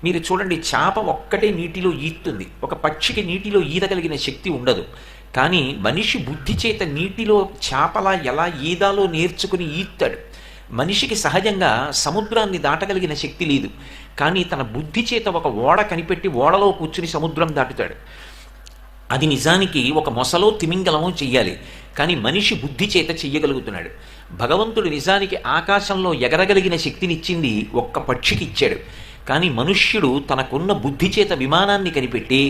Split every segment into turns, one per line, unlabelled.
మీరు చూడండి, చేప ఒక్కటే నీటిలో ఈదుతుంది, ఒక పక్షికి నీటిలో ఈదగలిగిన శక్తి ఉండదు. కానీ మనిషి బుద్ధి చేత నీటిలో చేపలా ఎలా ఈదాలో నేర్చుకుని ఈదుతాడు. మనిషికి సహజంగా సముద్రాన్ని దాటగలిగిన శక్తి లేదు, కానీ తన బుద్ధి చేత ఒక ఓడ కనిపెట్టి ఓడలో కూర్చుని సముద్రం దాటుతాడు. అది నిజానికి ఒక మొసలో తిమింగలమో చెయ్యాలి, కానీ మనిషి బుద్ధి చేత చెయ్యగలుగుతున్నాడు. భగవంతుడు నిజానికి ఆకాశంలో ఎగరగలిగిన శక్తినిచ్చింది ఒక్క పక్షికి ఇచ్చాడు, కానీ మనుష్యుడు తనకున్న బుద్ధి చేత విమానాన్ని కనిపెట్టి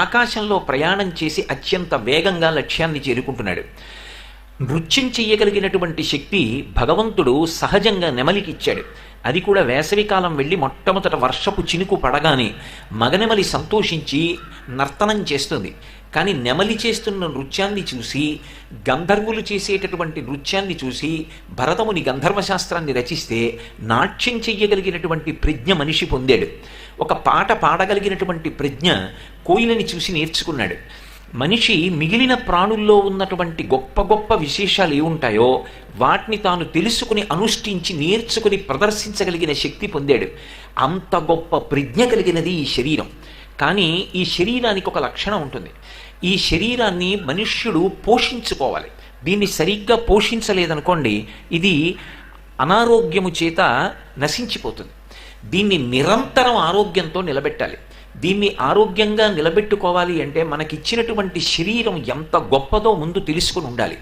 ఆకాశంలో ప్రయాణం చేసి అత్యంత వేగంగా లక్ష్యాన్ని చేరుకుంటున్నాడు. నృత్యం చెయ్యగలిగినటువంటి శక్తి భగవంతుడు సహజంగా నెమలికి ఇచ్చాడు. అది కూడా వేసవికాలం వెళ్ళి మొట్టమొదట వర్షపు చినుకు పడగానే మగనెమలి సంతోషించి నర్తనం చేస్తుంది. కానీ నెమలి చేస్తున్న నృత్యాన్ని చూసి, గంధర్వులు చేసేటటువంటి నృత్యాన్ని చూసి భరతముని గంధర్వశాస్త్రాన్ని రచిస్తే నాట్యం చెయ్యగలిగినటువంటి ప్రజ్ఞ మనిషి పొందాడు. ఒక పాట పాడగలిగినటువంటి ప్రజ్ఞ కోయిలని చూసి నేర్చుకున్నాడు. మనిషి మిగిలిన ప్రాణుల్లో ఉన్నటువంటి గొప్ప గొప్ప విశేషాలు ఏముంటాయో వాటిని తాను తెలుసుకుని అనుష్ఠించి నేర్చుకుని ప్రదర్శించగలిగిన శక్తి పొందాడు. అంత గొప్ప ప్రజ్ఞ కలిగినది ఈ శరీరం. కానీ ఈ శరీరానికి ఒక లక్షణం ఉంటుంది. ఈ శరీరాన్ని మనుష్యుడు పోషించుకోవాలి. దీన్ని సరిగ్గా పోషించలేదనుకోండి, ఇది అనారోగ్యము చేత నశించిపోతుంది. దీన్ని నిరంతరం ఆరోగ్యంతో నిలబెట్టాలి. దీన్ని ఆరోగ్యంగా నిలబెట్టుకోవాలి అంటే మనకిచ్చినటువంటి శరీరం ఎంత గొప్పదో ముందు తెలుసుకుని ఉండాలి.